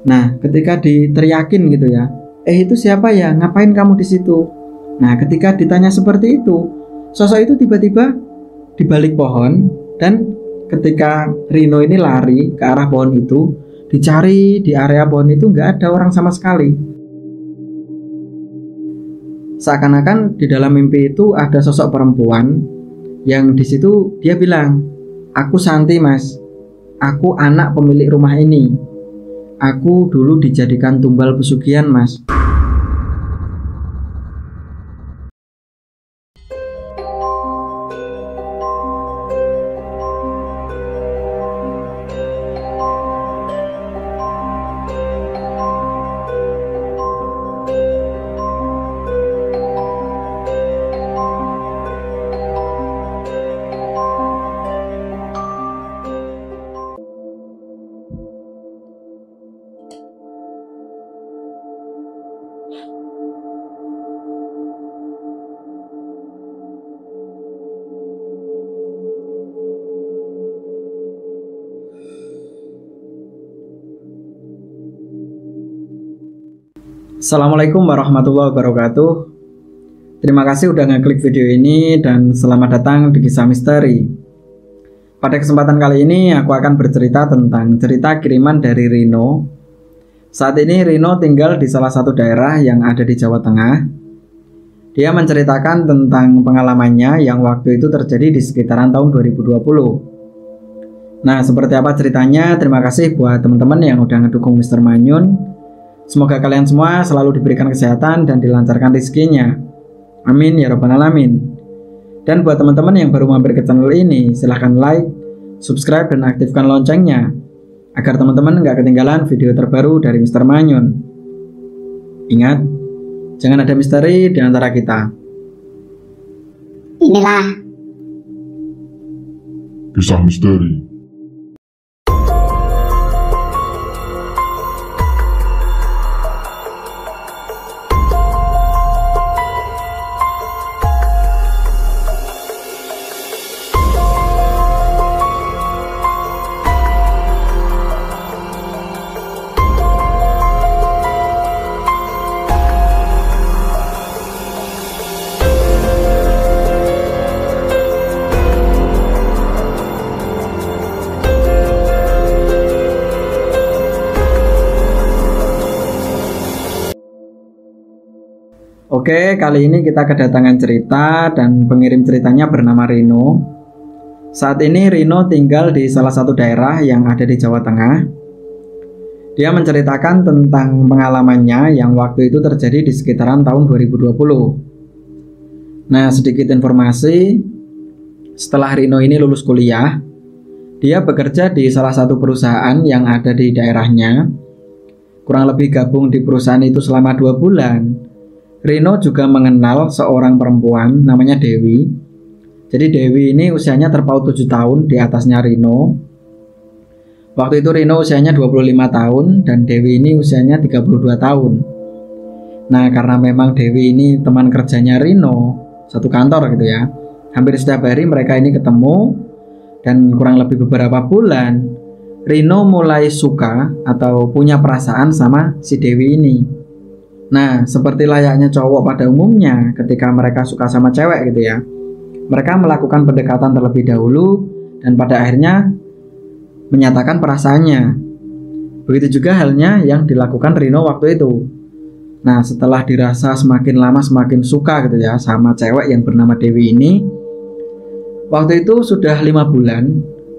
Nah, ketika diteriakin gitu ya, itu siapa ya? Ngapain kamu di situ? Nah, ketika ditanya seperti itu, sosok itu tiba-tiba di balik pohon, dan ketika Rino ini lari ke arah pohon itu, dicari di area pohon itu nggak ada orang sama sekali. Seakan-akan di dalam mimpi itu ada sosok perempuan yang di situ dia bilang, "Aku Santi, Mas. Aku anak pemilik rumah ini. Aku dulu dijadikan tumbal pesugihan, Mas." Assalamualaikum warahmatullahi wabarakatuh. Terima kasih udah ngeklik video ini dan selamat datang di Kisah Misteri. Pada kesempatan kali ini aku akan bercerita tentang cerita kiriman dari Rino. Saat ini Rino tinggal di salah satu daerah yang ada di Jawa Tengah. Dia menceritakan tentang pengalamannya yang waktu itu terjadi di sekitaran tahun 2020. Nah, seperti apa ceritanya? Terima kasih buat teman-teman yang udah ngedukung Mr. Manyun. Semoga kalian semua selalu diberikan kesehatan dan dilancarkan rezekinya. Amin ya rabbal alamin. Dan buat teman-teman yang baru mampir ke channel ini, silahkan like, subscribe, dan aktifkan loncengnya agar teman-teman nggak ketinggalan video terbaru dari Mr. Manyun. Ingat, jangan ada misteri di antara kita. Inilah Kisah Misteri. Oke, kali ini kita kedatangan cerita dan pengirim ceritanya bernama Rino. Saat ini Rino tinggal di salah satu daerah yang ada di Jawa Tengah. Dia menceritakan tentang pengalamannya yang waktu itu terjadi di sekitaran tahun 2020. Nah, sedikit informasi, setelah Rino ini lulus kuliah, dia bekerja di salah satu perusahaan yang ada di daerahnya. Kurang lebih gabung di perusahaan itu selama 2 bulan. Rino juga mengenal seorang perempuan namanya Dewi. Jadi Dewi ini usianya terpaut 7 tahun di atasnya Rino. Waktu itu Rino usianya 25 tahun dan Dewi ini usianya 32 tahun. Nah, karena memang Dewi ini teman kerjanya Rino, satu kantor gitu ya. Hampir setiap hari mereka ini ketemu, dan kurang lebih beberapa bulan Rino mulai suka atau punya perasaan sama si Dewi ini. Nah, seperti layaknya cowok pada umumnya ketika mereka suka sama cewek gitu ya, mereka melakukan pendekatan terlebih dahulu dan pada akhirnya menyatakan perasaannya. Begitu juga halnya yang dilakukan Rino waktu itu. Nah, setelah dirasa semakin lama semakin suka gitu ya sama cewek yang bernama Dewi ini, waktu itu sudah 5 bulan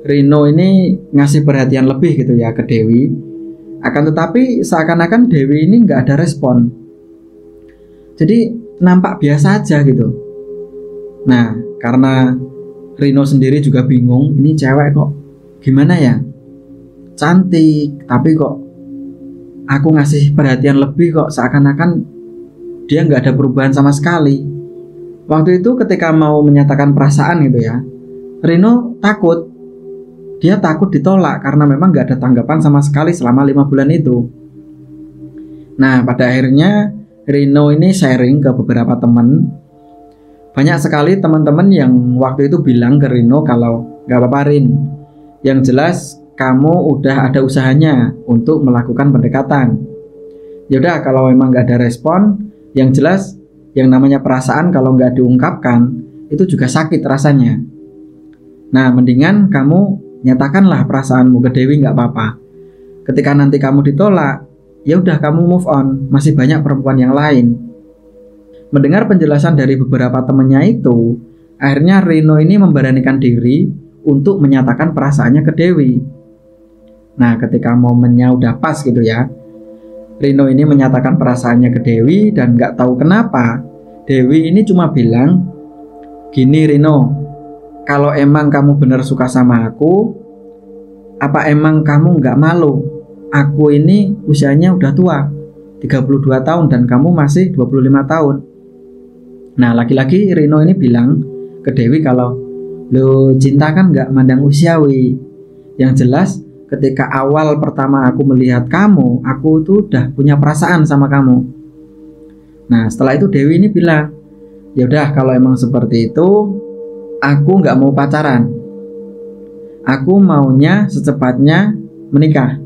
Rino ini ngasih perhatian lebih gitu ya ke Dewi. Akan tetapi seakan-akan Dewi ini nggak ada respon. Jadi nampak biasa aja gitu. Nah, karena Rino sendiri juga bingung, ini cewek kok gimana ya? Cantik, tapi kok aku ngasih perhatian lebih kok seakan-akan dia nggak ada perubahan sama sekali. Waktu itu ketika mau menyatakan perasaan gitu ya, Rino takut. Dia takut ditolak karena memang nggak ada tanggapan sama sekali selama 5 bulan itu. Nah, pada akhirnya Rino ini sharing ke beberapa teman. Banyak sekali teman-teman yang waktu itu bilang ke Rino kalau gak apa-apa Rin, yang jelas kamu udah ada usahanya untuk melakukan pendekatan. Yaudah, kalau memang nggak ada respon, yang jelas yang namanya perasaan kalau nggak diungkapkan itu juga sakit rasanya. Nah, mendingan kamu nyatakanlah perasaanmu ke Dewi, nggak apa-apa. Ketika nanti kamu ditolak, ya udah kamu move on, masih banyak perempuan yang lain. Mendengar penjelasan dari beberapa temannya itu, akhirnya Rino ini memberanikan diri untuk menyatakan perasaannya ke Dewi. Nah, ketika momennya udah pas gitu ya, Rino ini menyatakan perasaannya ke Dewi dan nggak tahu kenapa Dewi ini cuma bilang, "Gini Rino, kalau emang kamu benar suka sama aku, apa emang kamu nggak malu? Aku ini usianya udah tua, 32 tahun dan kamu masih 25 tahun. Nah, lagi-lagi Rino ini bilang ke Dewi kalau, "Lo cinta kan nggak mandang usia, wi. Yang jelas ketika awal pertama aku melihat kamu, aku tuh udah punya perasaan sama kamu." Nah, setelah itu Dewi ini bilang, "Ya udah, kalau emang seperti itu, aku nggak mau pacaran. Aku maunya secepatnya menikah."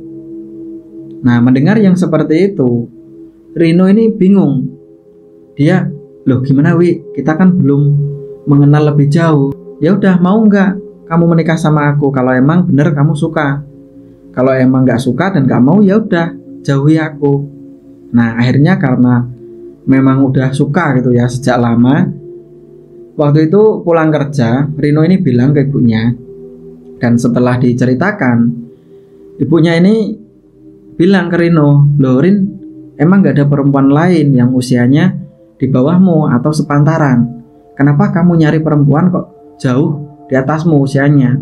Nah, mendengar yang seperti itu, Rino ini bingung. Dia, "Loh gimana wi? Kita kan belum mengenal lebih jauh. Ya udah, mau nggak kamu menikah sama aku kalau emang bener kamu suka? Kalau emang nggak suka dan nggak mau, ya udah jauhi aku." Nah, akhirnya karena memang udah suka gitu ya sejak lama, waktu itu pulang kerja, Rino ini bilang ke ibunya. Dan setelah diceritakan, ibunya ini bilang ke Rino, "Loh Rin, emang gak ada perempuan lain yang usianya di bawahmu atau sepantaran? Kenapa kamu nyari perempuan kok jauh di atasmu usianya?"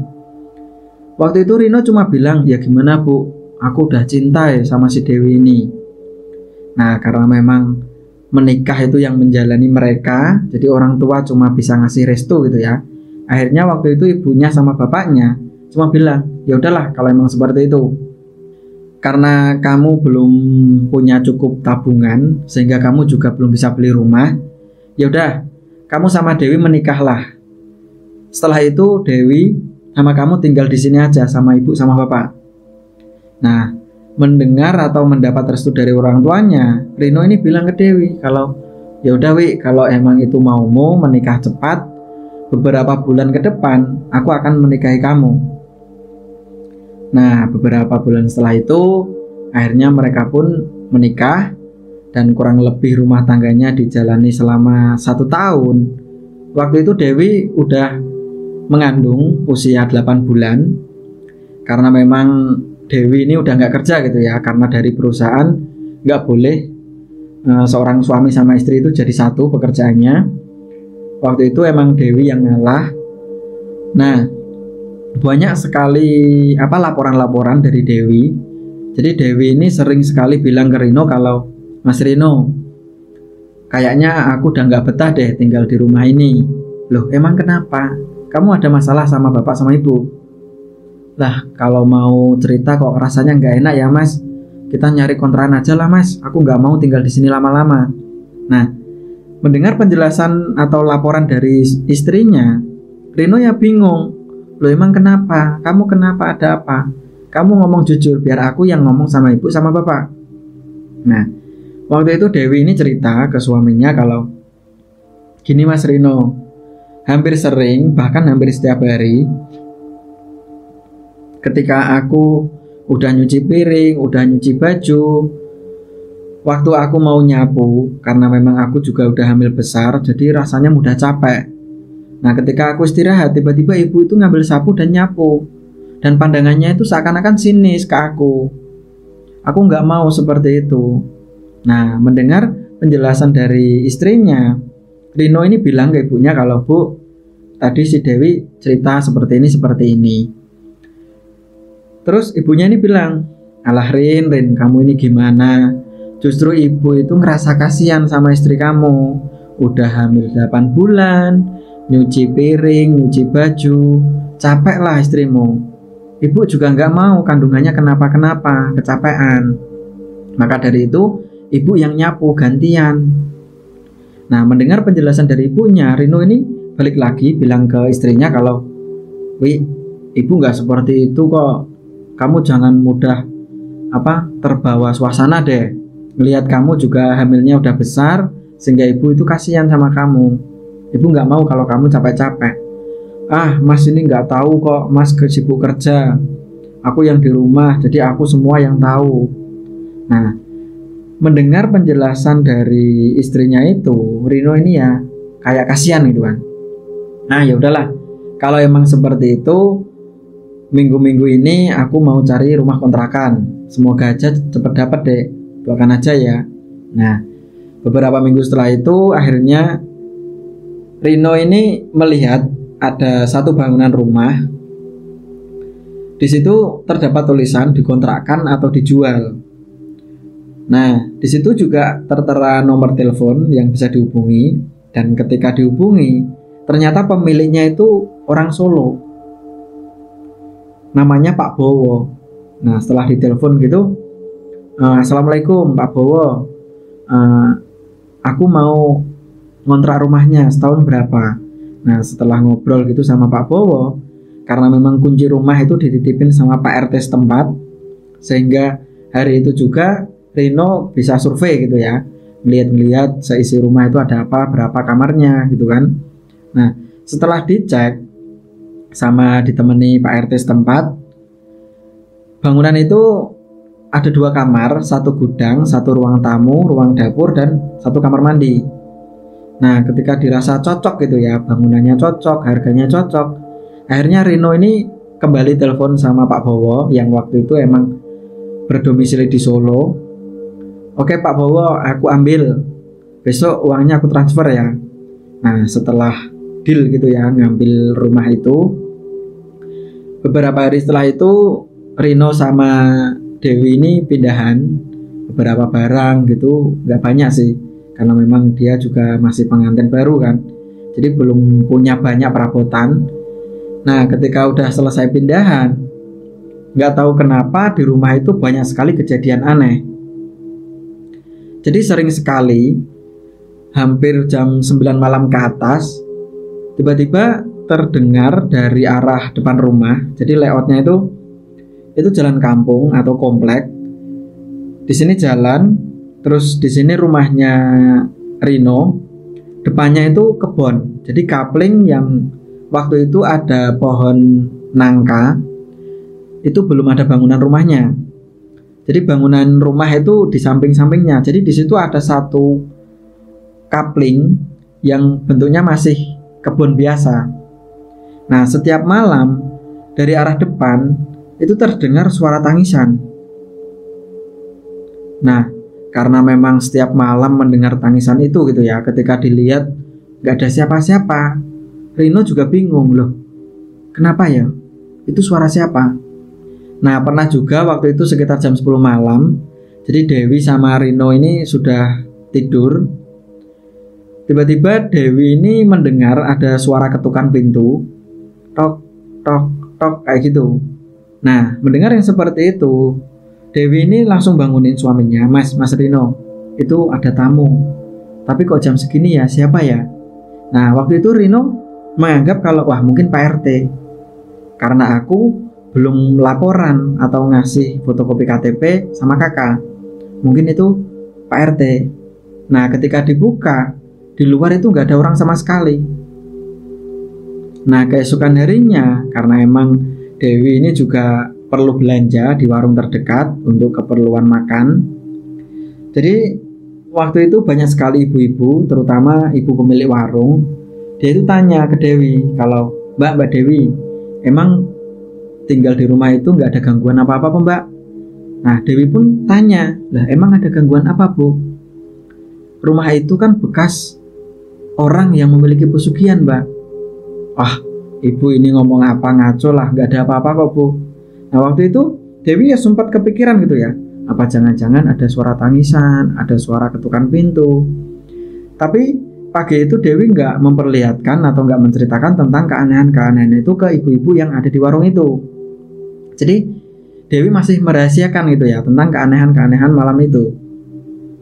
Waktu itu Rino cuma bilang, "Ya gimana bu, aku udah cinta ya sama si Dewi ini." Nah, karena memang menikah itu yang menjalani mereka, jadi orang tua cuma bisa ngasih restu gitu ya. Akhirnya waktu itu ibunya sama bapaknya cuma bilang, "Ya udahlah kalau emang seperti itu. Karena kamu belum punya cukup tabungan sehingga kamu juga belum bisa beli rumah, ya udah kamu sama Dewi menikahlah. Setelah itu Dewi sama kamu tinggal di sini aja sama ibu sama bapak." Nah, mendengar atau mendapat restu dari orang tuanya, Rino ini bilang ke Dewi kalau, "Ya udah wi, kalau emang itu maumu menikah cepat, beberapa bulan ke depan aku akan menikahi kamu." Nah, beberapa bulan setelah itu akhirnya mereka pun menikah dan kurang lebih rumah tangganya dijalani selama 1 tahun. Waktu itu Dewi udah mengandung usia 8 bulan. Karena memang Dewi ini udah nggak kerja gitu ya, karena dari perusahaan nggak boleh seorang suami sama istri itu jadi satu pekerjaannya. Waktu itu emang Dewi yang ngalah. Nah, banyak sekali laporan-laporan dari Dewi. Jadi Dewi ini sering sekali bilang ke Rino kalau, "Mas Rino, kayaknya aku udah nggak betah deh tinggal di rumah ini." "Loh emang kenapa? Kamu ada masalah sama bapak sama ibu?" "Lah kalau mau cerita kok rasanya nggak enak ya mas. Kita nyari kontrakan aja lah mas. Aku nggak mau tinggal di sini lama-lama." Nah, mendengar penjelasan atau laporan dari istrinya, Rino ya bingung. "Loh emang kenapa? Kamu kenapa? Ada apa? Kamu ngomong jujur biar aku yang ngomong sama ibu sama bapak." Nah, waktu itu Dewi ini cerita ke suaminya kalau, "Gini mas Rino, hampir sering bahkan hampir setiap hari ketika aku udah nyuci piring, udah nyuci baju, waktu aku mau nyapu, karena memang aku juga udah hamil besar, jadi rasanya mudah capek. Nah, ketika aku istirahat, tiba-tiba ibu itu ngambil sapu dan nyapu. Dan pandangannya itu seakan-akan sinis ke aku. Aku nggak mau seperti itu." Nah, mendengar penjelasan dari istrinya, Rino ini bilang ke ibunya kalau, "Bu, tadi si Dewi cerita seperti ini. Terus ibunya ini bilang, "Alah Rin, kamu ini gimana? Justru ibu itu ngerasa kasihan sama istri kamu. Udah hamil 8 bulan, nyuci piring, nyuci baju, capek lah istrimu. Ibu juga nggak mau kandungannya kenapa-kenapa, kecapean. Maka dari itu, ibu yang nyapu gantian." Nah, mendengar penjelasan dari ibunya, Rino ini balik lagi bilang ke istrinya kalau, "Wi, ibu nggak seperti itu kok. kamu jangan mudah terbawa suasana deh. Melihat kamu juga hamilnya udah besar, sehingga ibu itu kasihan sama kamu. Ibu nggak mau kalau kamu capek-capek. Mas ini nggak tahu kok, mas sibuk kerja. Aku yang di rumah, jadi aku semua yang tahu. Nah, mendengar penjelasan dari istrinya itu, Rino ini ya kayak kasihan gitu kan. Nah, ya udahlah. Kalau emang seperti itu, minggu-minggu ini aku mau cari rumah kontrakan. Semoga aja cepet dapat deh. Doakan aja ya. Nah, beberapa minggu setelah itu akhirnya Rino ini melihat ada satu bangunan rumah. Di situ terdapat tulisan dikontrakkan atau dijual. Nah, di situ juga tertera nomor telepon yang bisa dihubungi, dan ketika dihubungi, ternyata pemiliknya itu orang Solo. Namanya Pak Bowo. Nah, setelah ditelepon gitu, Assalamualaikum Pak Bowo, aku mau ngontrak rumahnya setahun berapa. Nah, setelah ngobrol gitu sama Pak Bowo, karena memang kunci rumah itu dititipin sama Pak RT setempat, sehingga hari itu juga Rino bisa survei gitu ya, melihat seisi rumah itu ada apa, berapa kamarnya gitu kan. Nah, setelah dicek sama ditemani Pak RT setempat, bangunan itu ada 2 kamar, 1 gudang, 1 ruang tamu, ruang dapur, dan 1 kamar mandi. Nah, ketika dirasa cocok gitu ya, bangunannya cocok, harganya cocok, akhirnya Rino ini kembali telepon sama Pak Bowo yang waktu itu emang berdomisili di Solo. Oke Pak Bowo, aku ambil, besok uangnya aku transfer ya. Nah, setelah deal gitu ya, ngambil rumah itu, beberapa hari setelah itu Rino sama Dewi ini pindahan beberapa barang gitu, nggak banyak sih, karena memang dia juga masih pengantin baru kan, jadi belum punya banyak perabotan. Nah, ketika udah selesai pindahan, nggak tahu kenapa di rumah itu banyak sekali kejadian aneh. Jadi sering sekali hampir jam 9 malam ke atas, tiba-tiba terdengar dari arah depan rumah. Jadi layoutnya itu jalan kampung atau komplek. Di sini jalan, terus di sini rumahnya Rino, depannya itu kebun. Jadi kapling yang waktu itu ada pohon nangka, itu belum ada bangunan rumahnya. Jadi bangunan rumah itu di samping-sampingnya. Jadi di situ ada satu kapling yang bentuknya masih kebun biasa. Nah, setiap malam dari arah depan itu terdengar suara tangisan. Nah, karena memang setiap malam mendengar tangisan itu gitu ya, ketika dilihat nggak ada siapa-siapa, Rino juga bingung, loh kenapa ya, itu suara siapa. Nah, pernah juga waktu itu sekitar jam 10 malam, jadi Dewi sama Rino ini sudah tidur. Tiba-tiba Dewi ini mendengar ada suara ketukan pintu, tok tok tok kayak gitu. Nah, mendengar yang seperti itu, Dewi ini langsung bangunin suaminya, Mas Rino, itu ada tamu. Tapi kok jam segini ya, siapa ya? Nah, waktu itu Rino menganggap kalau wah mungkin Pak RT, karena aku belum laporan atau ngasih fotokopi KTP sama kakak, mungkin itu Pak RT. Nah, ketika dibuka, di luar itu nggak ada orang sama sekali. Nah, keesokan harinya, karena emang Dewi ini juga perlu belanja di warung terdekat untuk keperluan makan, jadi waktu itu banyak sekali ibu-ibu, terutama ibu pemilik warung. Dia itu tanya ke Dewi, kalau Mbak Dewi, emang tinggal di rumah itu nggak ada gangguan apa-apa Mbak? Nah, Dewi pun tanya, lah emang ada gangguan apa Bu? Rumah itu kan bekas orang yang memiliki pesugihan Mbak. Wah, ibu ini ngomong apa, ngaco lah, nggak ada apa-apa kok Bu. Nah, waktu itu Dewi ya sempat kepikiran gitu ya, apa jangan-jangan ada suara tangisan, ada suara ketukan pintu. Tapi pagi itu Dewi nggak memperlihatkan atau nggak menceritakan tentang keanehan-keanehan itu ke ibu-ibu yang ada di warung itu. Jadi Dewi masih merahasiakan gitu ya tentang keanehan-keanehan malam itu.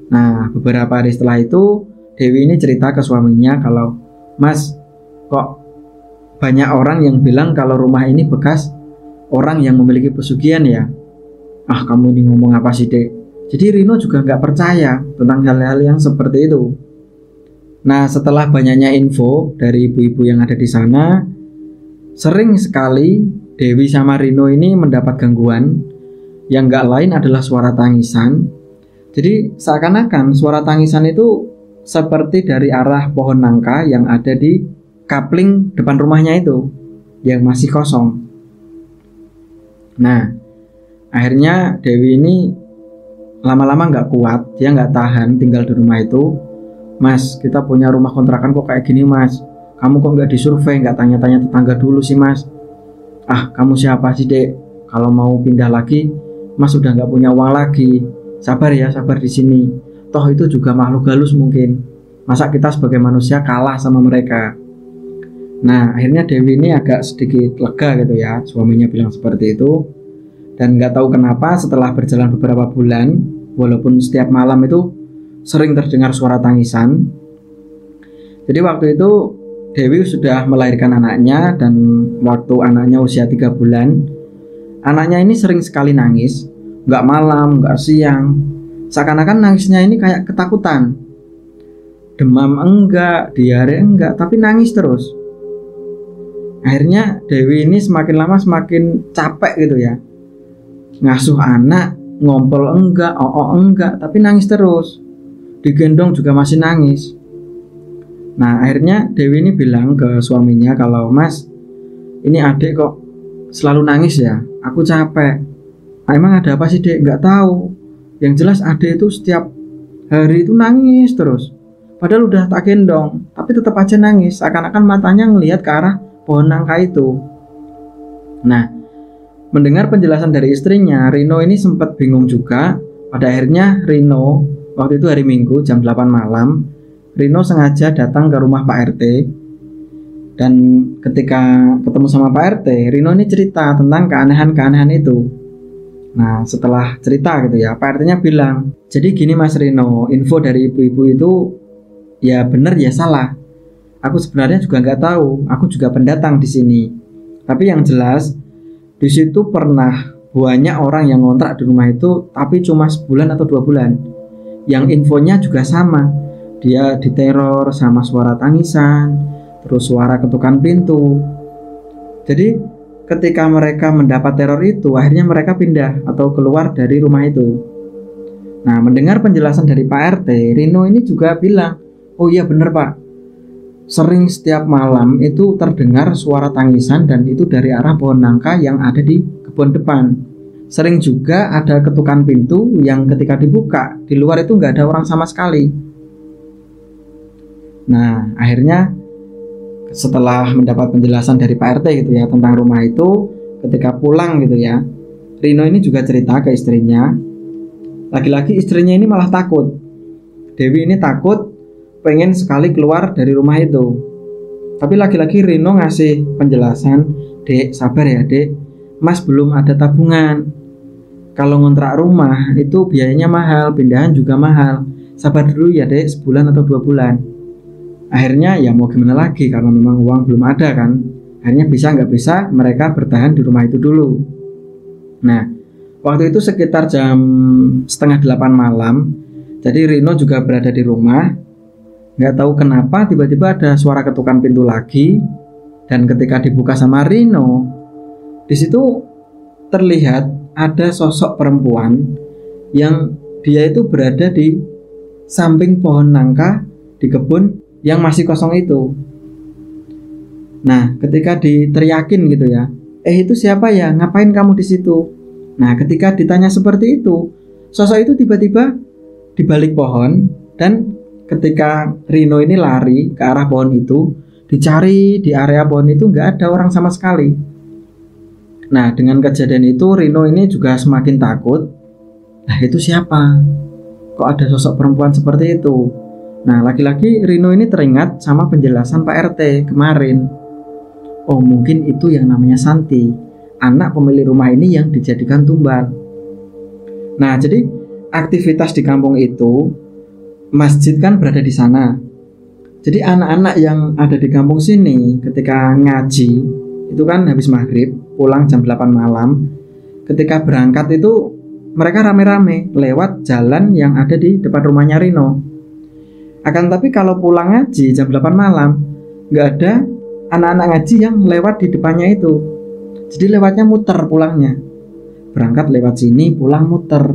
Nah, beberapa hari setelah itu Dewi ini cerita ke suaminya kalau, Mas, kok banyak orang yang bilang kalau rumah ini bekas orang yang memiliki pesugihan ya. Ah, kamu ini ngomong apa sih, Dek? Jadi Rino juga nggak percaya tentang hal-hal yang seperti itu. Nah, setelah banyaknya info dari ibu-ibu yang ada di sana, sering sekali Dewi sama Rino ini mendapat gangguan yang nggak lain adalah suara tangisan. Jadi seakan-akan suara tangisan itu seperti dari arah pohon nangka yang ada di kapling depan rumahnya itu yang masih kosong. Nah, akhirnya Dewi ini lama-lama nggak kuat, dia nggak tahan tinggal di rumah itu. Mas, kita punya rumah kontrakan kok kayak gini, Mas. Kamu kok nggak disurvei, nggak tanya-tanya tetangga dulu sih, Mas? Ah, kamu siapa sih, Dek? Kalau mau pindah lagi, Mas udah nggak punya uang lagi. Sabar ya, sabar di sini. Toh itu juga makhluk halus mungkin. Masa kita sebagai manusia kalah sama mereka? Nah, akhirnya Dewi ini agak sedikit lega gitu ya. Suaminya bilang seperti itu. Dan nggak tahu kenapa setelah berjalan beberapa bulan, walaupun setiap malam itu sering terdengar suara tangisan. Jadi waktu itu Dewi sudah melahirkan anaknya, dan waktu anaknya usia 3 bulan, anaknya ini sering sekali nangis. Nggak malam, nggak siang. Seakan-akan nangisnya ini kayak ketakutan. Demam enggak, diare enggak, tapi nangis terus. Akhirnya Dewi ini semakin lama semakin capek gitu ya. Ngasuh anak, ngompol enggak, enggak, tapi nangis terus. Digendong juga masih nangis. Nah, akhirnya Dewi ini bilang ke suaminya kalau, Mas, ini adik kok selalu nangis ya, aku capek. Nah, emang ada apa sih, Dek? Nggak tahu. Yang jelas adik itu setiap hari itu nangis terus. Padahal udah tak gendong, tapi tetap aja nangis, seakan-akan matanya ngelihat ke arah pohon nangka itu. Nah, mendengar penjelasan dari istrinya, Rino ini sempat bingung juga. Pada akhirnya Rino, waktu itu hari Minggu jam 8 malam, Rino sengaja datang ke rumah Pak RT. Dan ketika ketemu sama Pak RT, Rino ini cerita tentang keanehan-keanehan itu. Nah, setelah cerita gitu ya, Pak RT-nya bilang, jadi gini Mas Rino, info dari ibu-ibu itu ya benar ya salah. Aku sebenarnya juga nggak tahu, aku juga pendatang di sini. Tapi yang jelas, di situ pernah banyak orang yang ngontrak di rumah itu, tapi cuma sebulan atau 2 bulan. Yang infonya juga sama, dia diteror sama suara tangisan, terus suara ketukan pintu. Jadi ketika mereka mendapat teror itu, akhirnya mereka pindah atau keluar dari rumah itu. Nah, mendengar penjelasan dari Pak RT, Rino ini juga bilang, oh iya benar Pak, sering setiap malam itu terdengar suara tangisan, dan itu dari arah pohon nangka yang ada di kebun depan. Sering juga ada ketukan pintu yang ketika dibuka, di luar itu nggak ada orang sama sekali. Nah, akhirnya setelah mendapat penjelasan dari Pak RT gitu ya tentang rumah itu, ketika pulang gitu ya, Rino ini juga cerita ke istrinya. Lagi-lagi istrinya ini malah takut. Dewi ini takut, pengen sekali keluar dari rumah itu. Tapi lagi-lagi Rino ngasih penjelasan, Dek, sabar ya Dek, Mas belum ada tabungan. Kalau ngontrak rumah itu biayanya mahal, pindahan juga mahal. Sabar dulu ya Dek, sebulan atau 2 bulan. Akhirnya ya mau gimana lagi, karena memang uang belum ada kan. Akhirnya bisa nggak bisa mereka bertahan di rumah itu dulu. Nah, waktu itu sekitar jam setengah 8 malam. Jadi Rino juga berada di rumah. Nggak tahu kenapa tiba-tiba ada suara ketukan pintu lagi. Dan ketika dibuka sama Rino, di situ terlihat ada sosok perempuan yang dia itu berada di samping pohon nangka di kebun yang masih kosong itu. Nah, ketika diteriakin gitu ya, itu siapa ya? Ngapain kamu di situ? Nah, ketika ditanya seperti itu, sosok itu tiba-tiba di balik pohon, dan ketika Rino ini lari ke arah pohon itu, dicari di area pohon itu nggak ada orang sama sekali. Nah, dengan kejadian itu Rino ini juga semakin takut. Nah, itu siapa? Kok ada sosok perempuan seperti itu? Nah, lagi-lagi Rino ini teringat sama penjelasan Pak RT kemarin. Oh, mungkin itu yang namanya Santi, anak pemilik rumah ini yang dijadikan tumbal. Nah, jadi aktivitas di kampung itu, masjid kan berada di sana. Jadi anak-anak yang ada di kampung sini ketika ngaji, itu kan habis maghrib, pulang jam 8 malam. Ketika berangkat itu mereka rame-rame lewat jalan yang ada di depan rumahnya Rino. Akan tapi kalau pulang ngaji jam 8 malam, nggak ada anak-anak ngaji yang lewat di depannya itu. Jadi lewatnya muter pulangnya. Berangkat lewat sini, pulang muter.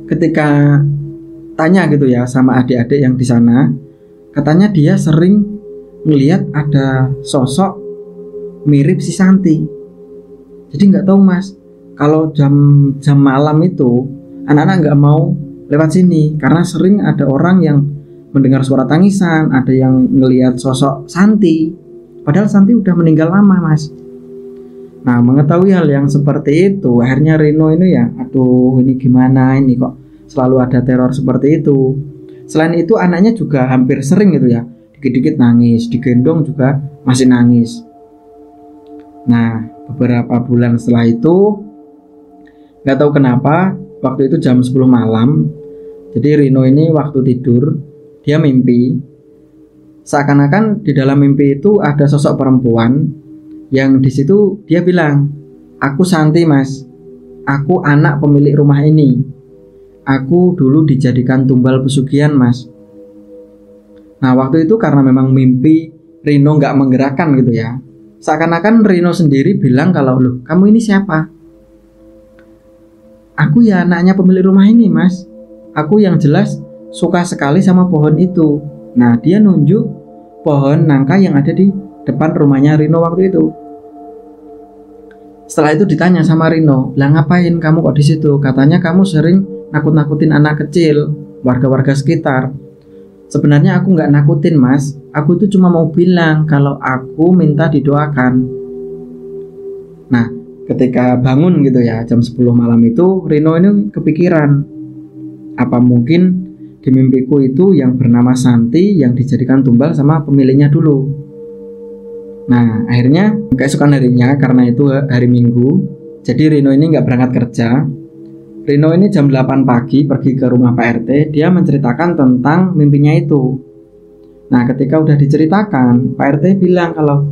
Ketika tanya gitu ya sama adik-adik yang di sana, katanya dia sering melihat ada sosok mirip si Santi. Jadi nggak tahu mas, kalau jam malam itu anak-anak nggak mau lewat sini karena sering ada orang yang mendengar suara tangisan, ada yang ngelihat sosok Santi. Padahal Santi udah meninggal lama mas. Nah mengetahui hal yang seperti itu, akhirnya Rino ini ya, aduh ini gimana ini kok selalu ada teror seperti itu. Selain itu anaknya juga hampir sering gitu ya, dikit-dikit nangis, digendong juga masih nangis. Nah beberapa bulan setelah itu, nggak tahu kenapa waktu itu jam 10 malam. Jadi Rino ini waktu tidur dia mimpi, seakan-akan di dalam mimpi itu ada sosok perempuan yang di situ dia bilang, aku Santi mas, aku anak pemilik rumah ini, aku dulu dijadikan tumbal pesugihan mas. Nah waktu itu karena memang mimpi Rino nggak menggerakkan gitu ya, seakan-akan Rino sendiri bilang kalau, loh kamu ini siapa? Aku ya anaknya pemilik rumah ini mas, aku yang jelas suka sekali sama pohon itu. Nah dia nunjuk pohon nangka yang ada di depan rumahnya Rino waktu itu. Setelah itu ditanya sama Rino, lah ngapain kamu kok di situ? Katanya kamu sering nakut-nakutin anak kecil, warga-warga sekitar. Sebenarnya aku nggak nakutin mas, aku itu cuma mau bilang kalau aku minta didoakan. Nah ketika bangun gitu ya jam 10 malam itu, Rino ini kepikiran, apa mungkin di mimpiku itu yang bernama Santi yang dijadikan tumbal sama pemiliknya dulu. Nah akhirnya keesokan harinya, karena itu hari Minggu, jadi Rino ini nggak berangkat kerja. Rino ini jam 8 pagi pergi ke rumah Pak RT. Dia menceritakan tentang mimpinya itu. Nah ketika udah diceritakan, Pak RT bilang kalau,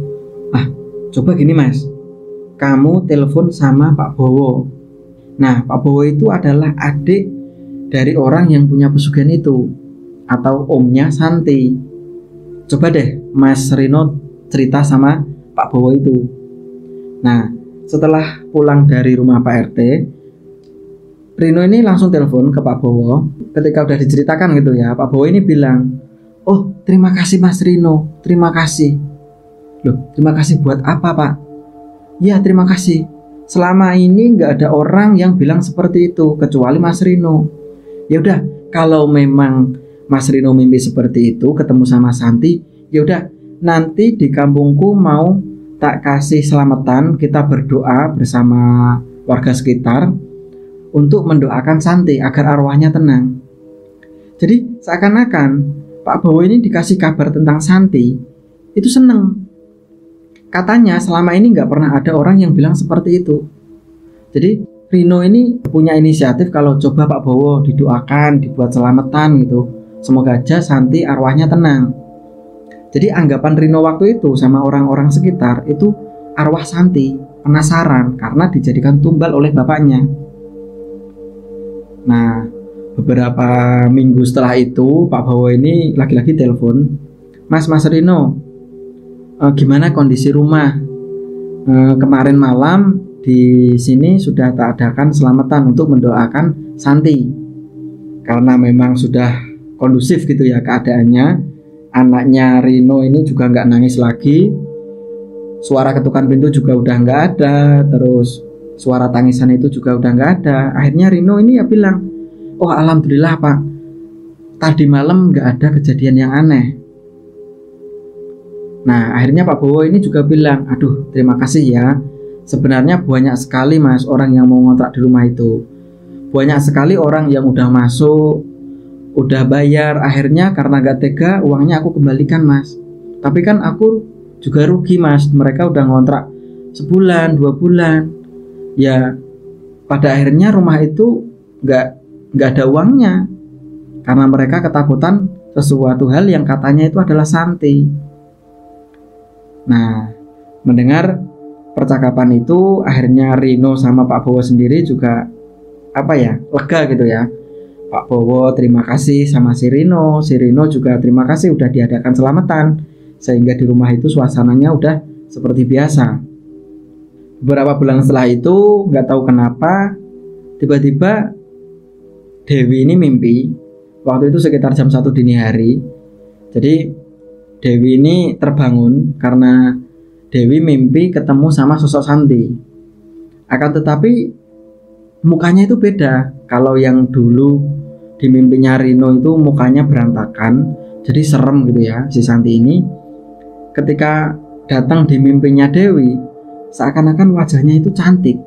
coba gini mas, kamu telepon sama Pak Bowo. Nah Pak Bowo itu adalah adik dari orang yang punya pesugihan itu, atau omnya Santi. Coba deh mas Rino cerita sama Pak Bowo itu. Nah setelah pulang dari rumah Pak RT, Rino ini langsung telepon ke Pak Bowo. Ketika udah diceritakan gitu ya, Pak Bowo ini bilang, oh terima kasih mas Rino, terima kasih. Loh terima kasih buat apa pak? Ya terima kasih, selama ini nggak ada orang yang bilang seperti itu kecuali mas Rino. Ya udah, kalau memang mas Rino mimpi seperti itu ketemu sama Santi, ya udah nanti di kampungku mau tak kasih selamatan, kita berdoa bersama warga sekitar untuk mendoakan Santi agar arwahnya tenang. Jadi seakan-akan Pak Bowo ini dikasih kabar tentang Santi itu seneng. Katanya selama ini nggak pernah ada orang yang bilang seperti itu. Jadi Rino ini punya inisiatif kalau coba Pak Bowo didoakan, dibuat selamatan gitu, semoga aja Santi arwahnya tenang. Jadi anggapan Rino waktu itu sama orang-orang sekitar itu arwah Santi penasaran karena dijadikan tumbal oleh bapaknya. Nah beberapa minggu setelah itu Pak Bowo ini lagi-lagi telepon, Mas Rino, gimana kondisi rumah? Kemarin malam di sini sudah tak adakan selamatan untuk mendoakan Santi. Karena memang sudah kondusif gitu ya keadaannya. Anaknya Rino ini juga nggak nangis lagi. Suara ketukan pintu juga udah nggak ada. Terus suara tangisan itu juga udah nggak ada. Akhirnya Rino ini ya bilang, oh alhamdulillah pak, tadi malam nggak ada kejadian yang aneh. Nah akhirnya Pak Bowo ini juga bilang, aduh terima kasih ya, sebenarnya banyak sekali mas orang yang mau ngontrak di rumah itu. Banyak sekali orang yang udah masuk, udah bayar, akhirnya karena gak tega uangnya aku kembalikan mas. Tapi kan aku juga rugi mas, mereka udah ngontrak sebulan, 2 bulan. Ya pada akhirnya rumah itu gak ada uangnya, karena mereka ketakutan sesuatu hal yang katanya itu adalah Santi. Nah mendengar percakapan itu akhirnya Rino sama Pak Bowo sendiri juga lega gitu ya. Pak Bowo terima kasih sama si Rino juga terima kasih udah diadakan selamatan, sehingga di rumah itu suasananya udah seperti biasa. Beberapa bulan setelah itu nggak tahu kenapa tiba-tiba Dewi ini mimpi. Waktu itu sekitar jam 1 dini hari. Jadi Dewi ini terbangun karena Dewi mimpi ketemu sama sosok Santi. Akan tetapi mukanya itu beda. Kalau yang dulu di mimpinya Rino itu mukanya berantakan, jadi serem gitu ya si Santi ini. Ketika datang di mimpinya Dewi, seakan-akan wajahnya itu cantik.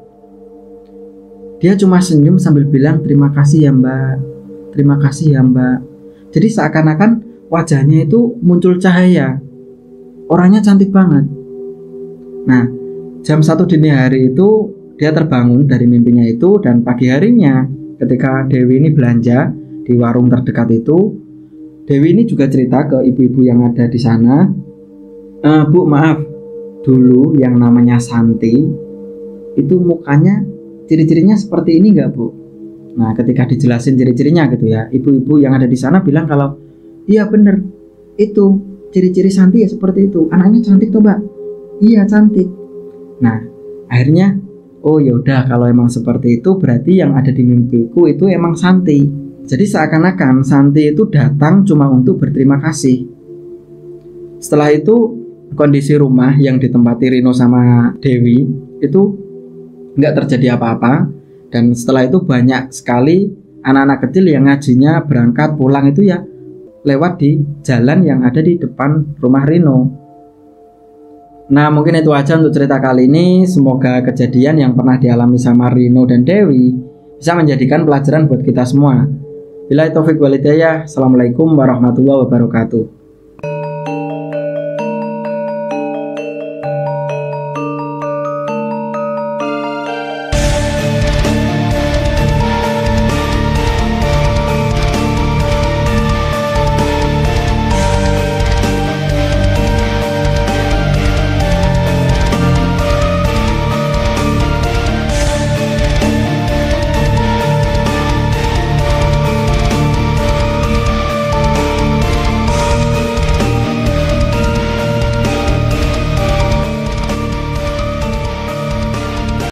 Dia cuma senyum sambil bilang terima kasih ya mbak, terima kasih ya mbak. Jadi seakan-akan wajahnya itu muncul cahaya. Orangnya cantik banget. Nah, jam 1 dini hari itu dia terbangun dari mimpinya itu, dan pagi harinya ketika Dewi ini belanja di warung terdekat itu, Dewi ini juga cerita ke ibu-ibu yang ada di sana, Bu maaf, dulu yang namanya Santi itu mukanya ciri-cirinya seperti ini nggak Bu? Nah, ketika dijelasin ciri-cirinya gitu ya, ibu-ibu yang ada di sana bilang kalau iya bener, itu ciri-ciri Santi ya seperti itu. Anaknya cantik tuh mbak? Iya cantik. Nah, akhirnya oh yaudah, kalau emang seperti itu berarti yang ada di mimpiku itu emang Santi. Jadi seakan-akan Santi itu datang cuma untuk berterima kasih. Setelah itu kondisi rumah yang ditempati Rino sama Dewi itu nggak terjadi apa-apa. Dan setelah itu banyak sekali anak-anak kecil yang ngajinya berangkat pulang itu ya lewat di jalan yang ada di depan rumah Rino. Nah, mungkin itu aja untuk cerita kali ini. Semoga kejadian yang pernah dialami sama Rino dan Dewi bisa menjadikan pelajaran buat kita semua. Billahi taufiq wal hidayah. Assalamualaikum warahmatullahi wabarakatuh.